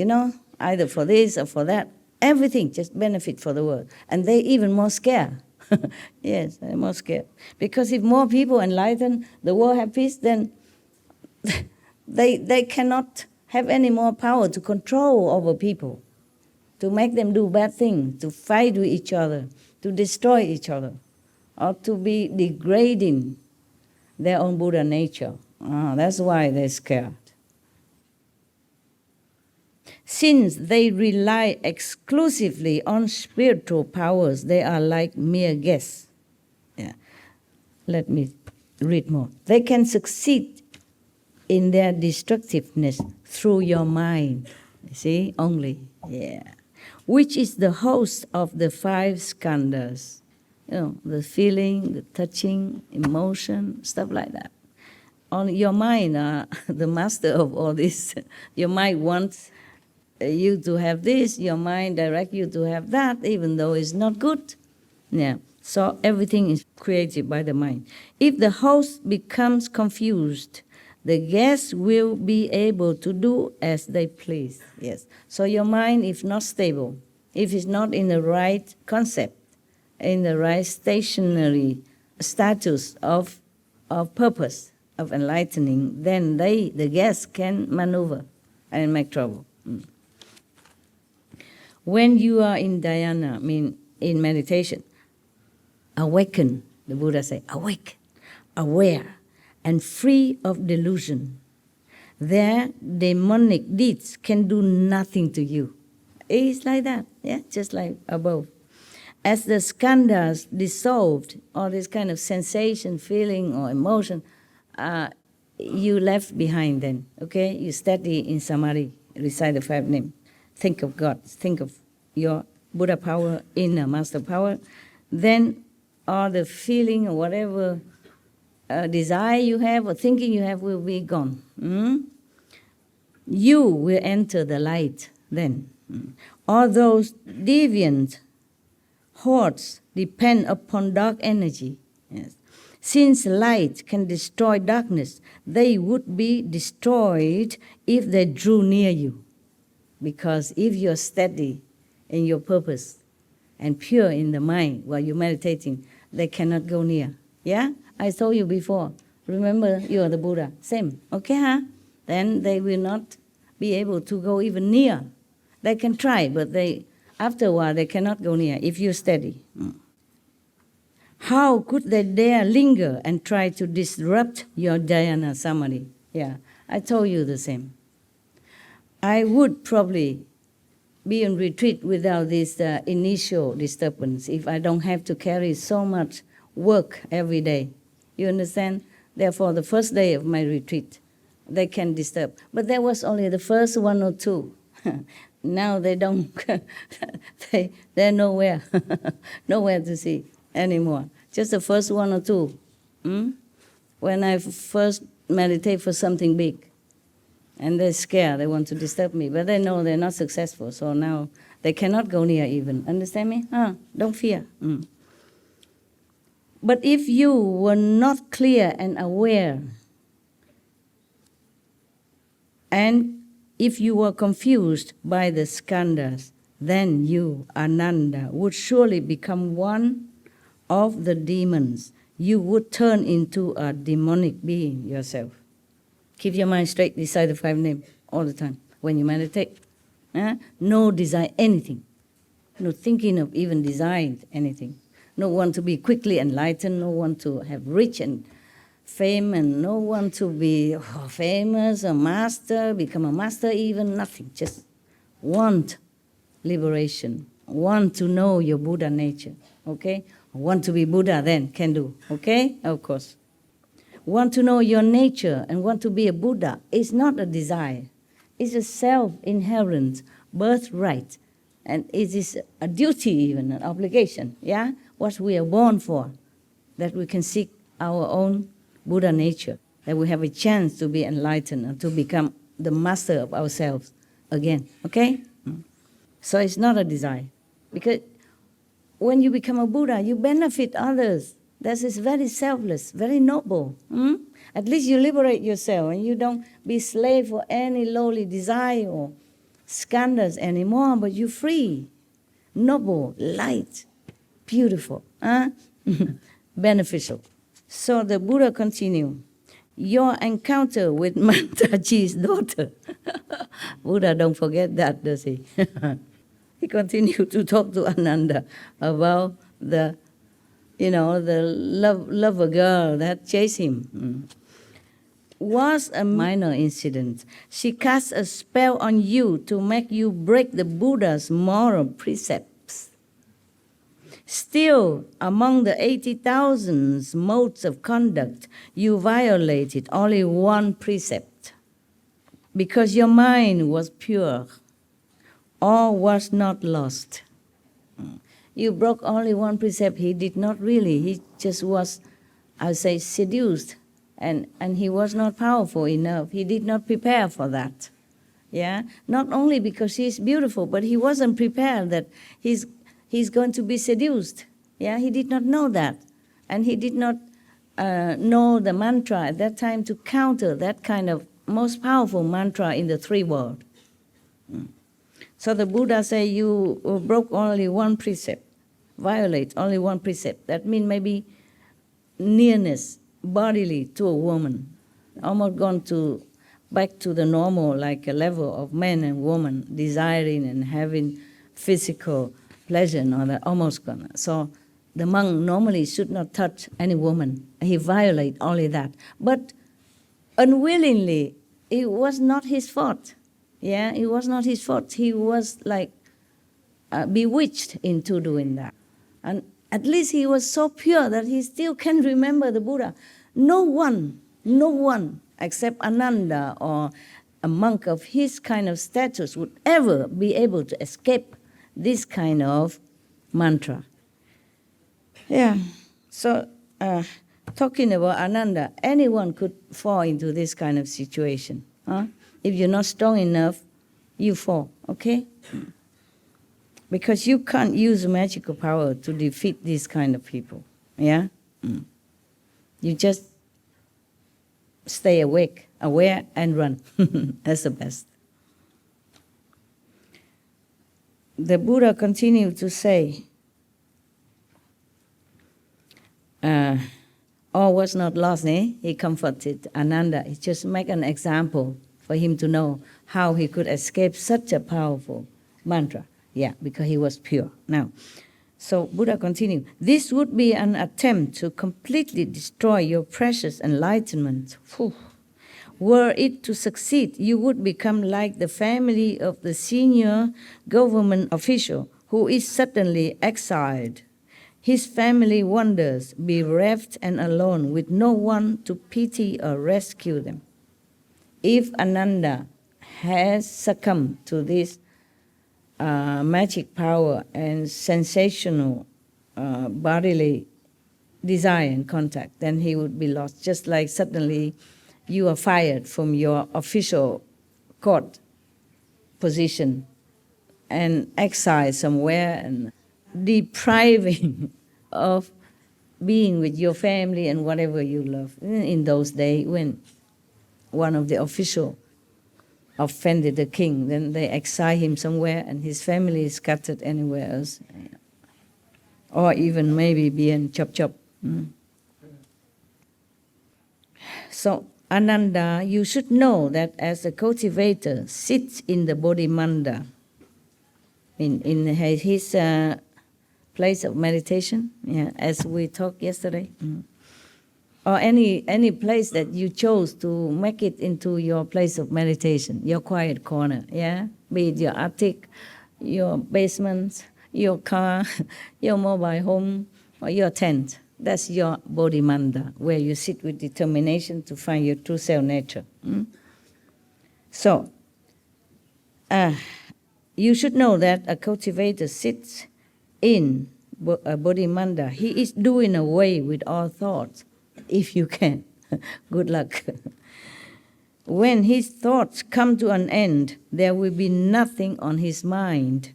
either for this or for that. Everything just benefit for the world. And they even more scared. Yes, they're more scared. Because if more people enlighten, the world have peace, then they cannot have any more power to control over people, to make them do bad things, to fight with each other, to destroy each other, or to be degrading their own Buddha nature. That's why they're scared. Since they rely exclusively on spiritual powers, they are like mere guests. Let me read more. They can succeed in their destructiveness through your mind. See, only. Which is the host of the 5 skandhas. The feeling, the touching, emotion, stuff like that. Only your mind, the master of all this. Your mind wants you to have this, your mind direct you to have that, even though it's not good. So everything is created by the mind. If the host becomes confused, the guests will be able to do as they please. Yes. So your mind is not stable. If it's not in the right concept, in the right stationary status of purpose, of enlightening, then the guests can maneuver and make trouble. When you are in dhyana, in meditation, awaken, the Buddha said, awake, aware, and free of delusion. Their demonic deeds can do nothing to you. It's like that, just like above. As the skandhas dissolved, all this kind of sensation, feeling, or emotion, you left behind then, okay? You steady in samadhi, recite the 5 names. Think of God, think of your Buddha power, inner master power. Then all the feeling or whatever desire you have or thinking you have will be gone. You will enter the light then. All those deviant hordes depend upon dark energy. Yes. Since light can destroy darkness, they would be destroyed if they drew near you. Because if you're steady in your purpose and pure in the mind while you're meditating, they cannot go near. I told you before. Remember, you are the Buddha. Same. Okay, Then they will not be able to go even near. They can try, but after a while, they cannot go near if you're steady. How could they dare linger and try to disrupt your dhyana samadhi? I told you the same. I would probably be in retreat without this initial disturbance if I don't have to carry so much work every day. You understand? Therefore, the first day of my retreat, they can disturb. But that was only the first 1 or 2. Now they don't, they're nowhere, nowhere to see anymore. Just the first 1 or 2. When I first meditate for something big. And they're scared, they want to disturb me. But they know they're not successful, so now they cannot go near even. Understand me? Don't fear. But if you were not clear and aware, and if you were confused by the skandhas, then you, Ananda, would surely become one of the demons. You would turn into a demonic being yourself. Keep your mind straight, recite the 5 names all the time. when you meditate. No desire anything. No thinking of even desiring anything. No one to be quickly enlightened, no one to have rich and fame, and no one to be famous, a master, become a master even, nothing. Just want liberation, want to know your Buddha nature, okay? Want to be Buddha then, can do, okay? Of course. Want to know your nature and want to be a Buddha is not a desire. It's a self-inherent birthright. And it is a duty even, an obligation, yeah? What we are born for, that we can seek our own Buddha nature, that we have a chance to be enlightened and to become the master of ourselves again, okay? So it's not a desire. Because when you become a Buddha, you benefit others. That is very selfless, very noble. At least you liberate yourself and you don't be slave for any lowly desire or skandhas anymore, but you're free, noble, light, beautiful, beneficial. So the Buddha continued, your encounter with Mantaji's daughter. Buddha don't forget that, does he? He continued to talk to Ananda about the lover girl that chased him. Was a minor incident. She cast a spell on you to make you break the Buddha's moral precepts. Still, among the 80,000 modes of conduct, you violated only one precept. Because your mind was pure, all was not lost. You broke only one precept. He did not really. He just was, I would say, seduced. And he was not powerful enough. He did not prepare for that. Yeah? Not only because he's beautiful, but he wasn't prepared that he's going to be seduced. Yeah? He did not know that. And he did not know the mantra at that time to counter that kind of most powerful mantra in the three worlds. So the Buddha said, you broke only one precept, violate only one precept. That means maybe nearness bodily to a woman, almost gone back to the normal, like a level of man and woman, desiring and having physical pleasure and all that, almost gone. So the monk normally should not touch any woman. He violate only that. But unwillingly, it was not his fault. Yeah, it was not his fault. He was like bewitched into doing that. And at least he was so pure that he still can remember the Buddha. No one except Ananda or a monk of his kind of status would ever be able to escape this kind of mantra. Yeah, so talking about Ananda, anyone could fall into this kind of situation. If you're not strong enough, you fall, okay? Because you can't use magical power to defeat these kind of people, yeah? You just stay awake, aware, and run. That's the best. The Buddha continued to say, all was not lost, eh? He comforted Ananda. He just make an example for him to know how he could escape such a powerful mantra. Yeah, because he was pure. Now, so Buddha continued, this would be an attempt to completely destroy your precious enlightenment. Whew. Were it to succeed, you would become like the family of the senior government official who is suddenly exiled. His family wanders, bereft and alone, with no one to pity or rescue them. If Ananda has succumbed to this magic power and sensational bodily desire and contact, then he would be lost. Just like suddenly you are fired from your official court position and exiled somewhere and depriving of being with your family and whatever you love. In those days when one of the officials offended the king, then they exile him somewhere and his family is scattered anywhere else. Or even maybe being chop. So Ananda, you should know that as a cultivator sits in the Bodhimanda, in his place of meditation, yeah, as we talked yesterday, or any place that you chose to make it into your place of meditation, your quiet corner, yeah, be it your attic, your basement, your car, your mobile home, or your tent. That's your Bodhimanda, where you sit with determination to find your true self nature. So, you should know that a cultivator sits in a Bodhimanda. He is doing away with all thoughts, if you can. Good luck. When his thoughts come to an end, there will be nothing on his mind.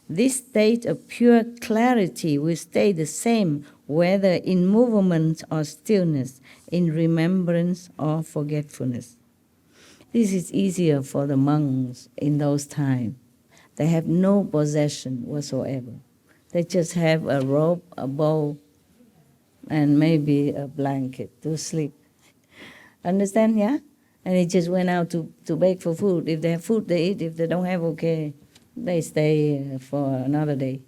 This state of pure clarity will stay the same whether in movement or stillness, in remembrance or forgetfulness. This is easier for the monks in those times. They have no possession whatsoever. They just have a robe, a bowl, and maybe a blanket to sleep. Understand, yeah? And they just went out to beg for food. If they have food, they eat. If they don't have, okay, they stay for another day.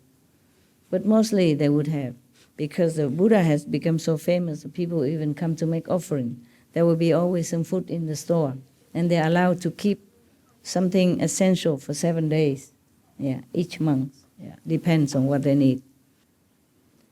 But mostly they would have, because the Buddha has become so famous, people even come to make offering. There will be always some food in the store, and they're allowed to keep something essential for 7 days. Yeah, each month. Yeah, depends on what they need.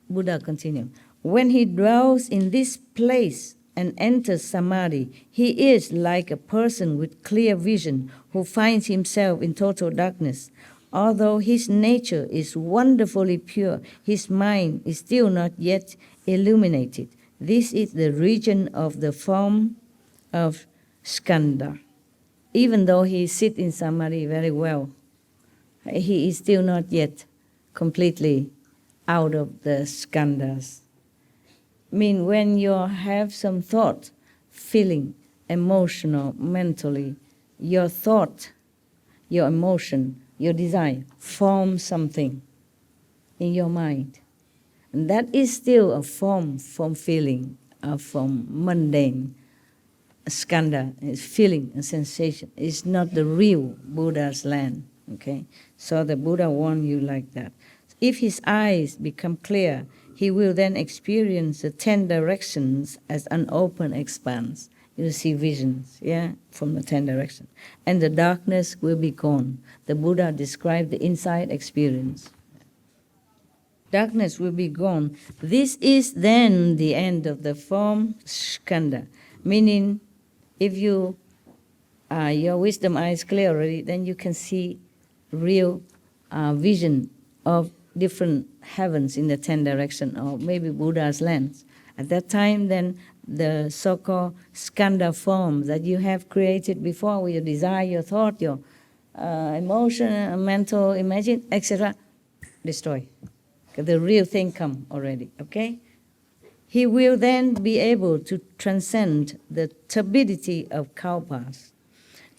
Buddha continued. When he dwells in this place and enters samadhi, he is like a person with clear vision who finds himself in total darkness. Although his nature is wonderfully pure, his mind is still not yet illuminated. This is the region of the form of skandha. Even though he sits in samadhi very well, he is still not yet completely out of the skandhas. I mean, when you have some thought, feeling, emotional, mentally, your thought, your emotion, your desire form something in your mind. And that is still a form from feeling, from mundane. Skandha is feeling and sensation. It's not the real Buddha's land. Okay? So the Buddha warned you like that. If his eyes become clear, he will then experience the 10 directions as an open expanse. You see visions, yeah, from the 10 directions. And the darkness will be gone. The Buddha described the inside experience. Darkness will be gone. This is then the end of the form skandha. Meaning, if you your wisdom eye is clear already, then you can see real vision of different heavens in the 10 directions, or maybe Buddha's lands. At that time, then the so-called skandha form that you have created before with your desire, your thought, your emotion, mental, imagine, etc., destroy. The real thing come already, okay? He will then be able to transcend the turbidity of kalpas.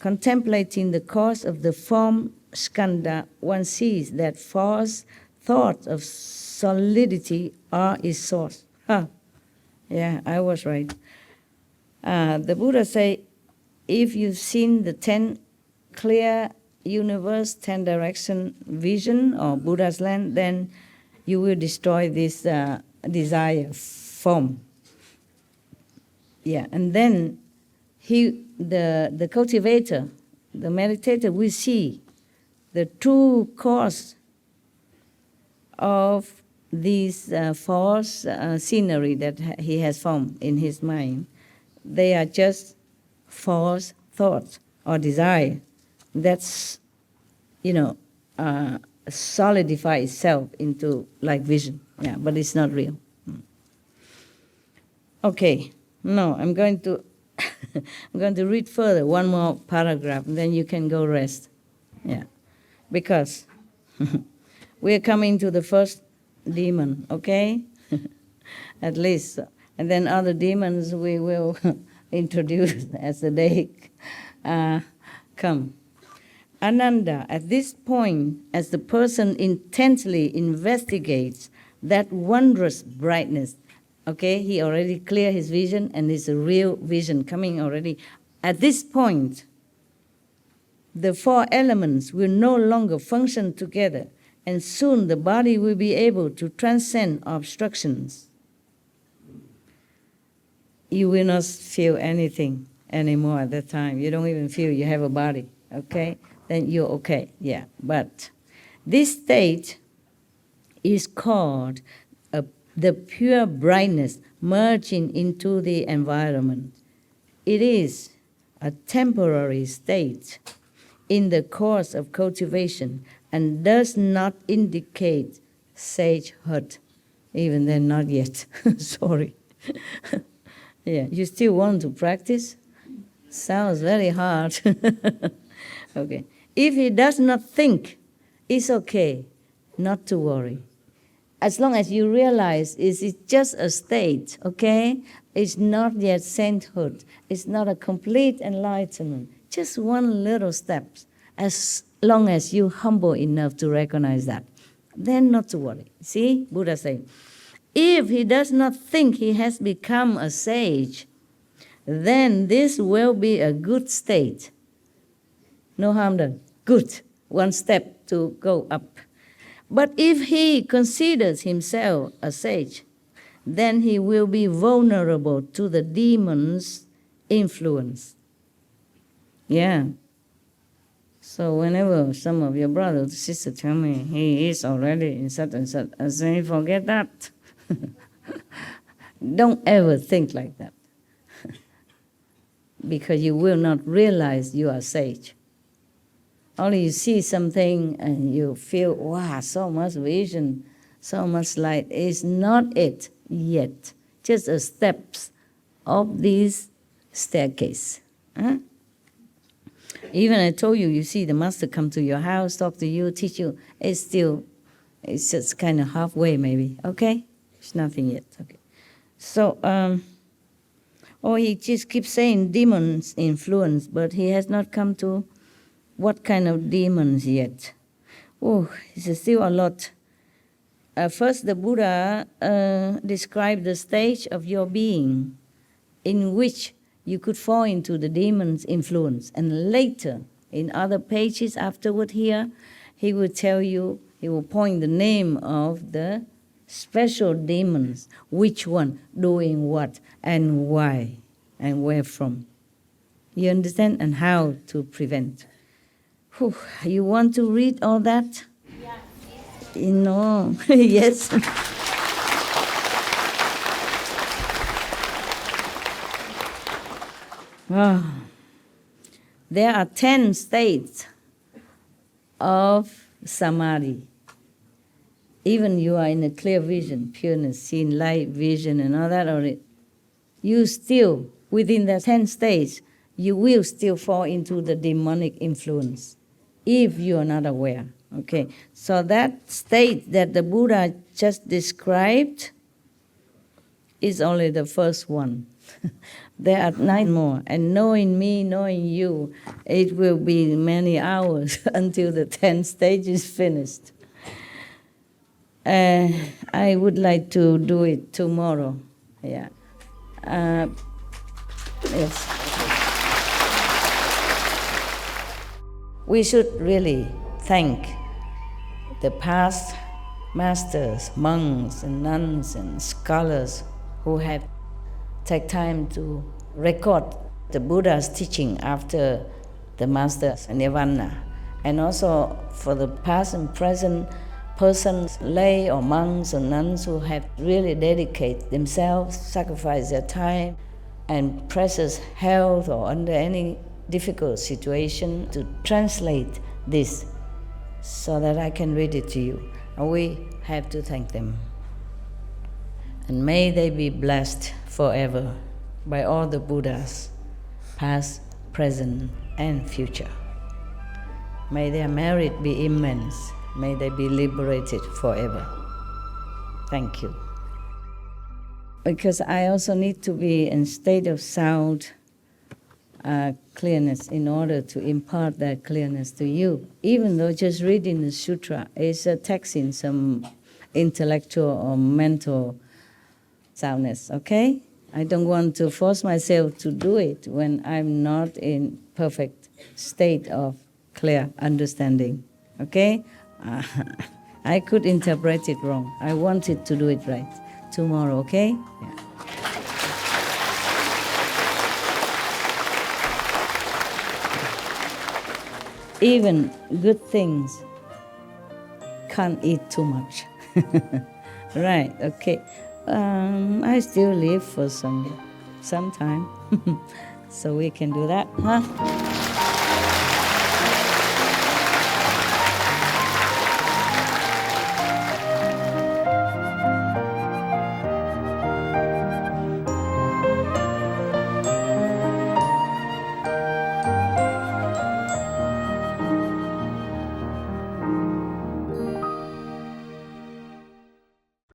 Contemplating the cause of the form skandha, one sees that false thoughts of solidity are its source. Yeah, I was right. The Buddha say, if you've seen the 10 clear universe, 10 direction vision or Buddha's land, then you will destroy this desire form. Yeah, and then the cultivator, the meditator will see the true cause of these false scenery that he has formed in his mind. They are just false thoughts or desire that's, solidify itself into like vision. Yeah, but it's not real. Okay, no, I'm going to read further, one more paragraph, and then you can go rest. Yeah, because we're coming to the first demon, okay? At least. And then other demons we will introduce as the day come. Ananda, at this point, as the person intently investigates that wondrous brightness, Okay, he already cleared his vision, and it's a real vision coming already. At this point, the four elements will no longer function together, and soon the body will be able to transcend obstructions. You will not feel anything anymore at that time. You don't even feel you have a body, okay? Then you're okay, yeah. But this state is called the pure brightness merging into the environment. It is a temporary state in the course of cultivation and does not indicate sagehood. Even then, not yet. Sorry. Yeah, you still want to practice? Sounds very hard. Okay. If he does not think, it's okay not to worry. As long as you realize it's just a state, okay? It's not yet sainthood. It's not a complete enlightenment. Just one little step. As long as you're humble enough to recognize that, then not to worry. See, Buddha saying, if he does not think he has become a sage, then this will be a good state. No harm done. Good. One step to go up. But if he considers himself a sage, then he will be vulnerable to the demon's influence. Yeah. So whenever some of your brothers or sisters tell me he is already in such and such, I say, forget that. Don't ever think like that. Because you will not realize you are sage. Only you see something and you feel, wow, so much vision, so much light. It's not it yet. Just a steps of this staircase. Huh? Even I told you, you see the master come to your house, talk to you, teach you. It's just kind of halfway maybe, okay? It's nothing yet, okay. So, he just keeps saying demons influence, but he has not come to what kind of demons yet. Oh, it's still a lot. First, the Buddha described the stage of your being in which you could fall into the demon's influence. And later, in other pages afterward here, he will tell you, he will point the name of the special demons, which one, doing what, and why, and where from. You understand? And how to prevent. Whew, you want to read all that? Yeah. No, yes. Oh. There are 10 states of samadhi. Even you are in a clear vision, pureness, seeing light, vision, and all that already. You still, within the 10 states, you will still fall into the demonic influence if you are not aware. Okay, so that state that the Buddha just described is only the first one. There are 9 more, and knowing me, knowing you, it will be many hours until the 10 stage is finished. I would like to do it tomorrow. Yeah. Yes. We should really thank the past masters, monks and nuns and scholars who have taken time to record the Buddha's teaching after the master's nirvana, and also for the past and present persons, lay or monks or nuns who have really dedicated themselves, sacrificed their time and precious health or under any difficult situation to translate this so that I can read it to you. And we have to thank them. And may they be blessed forever by all the Buddhas, past, present, and future. May their merit be immense. May they be liberated forever. Thank you. Because I also need to be in state of sound clearness in order to impart that clearness to you. Even though just reading the sutra is taxing some intellectual or mental soundness, okay? I don't want to force myself to do it when I'm not in perfect state of clear understanding, okay? I could interpret it wrong. I wanted to do it right tomorrow, okay? Yeah. Even good things can't eat too much. Right, okay. I still live for some time. So we can do that, huh?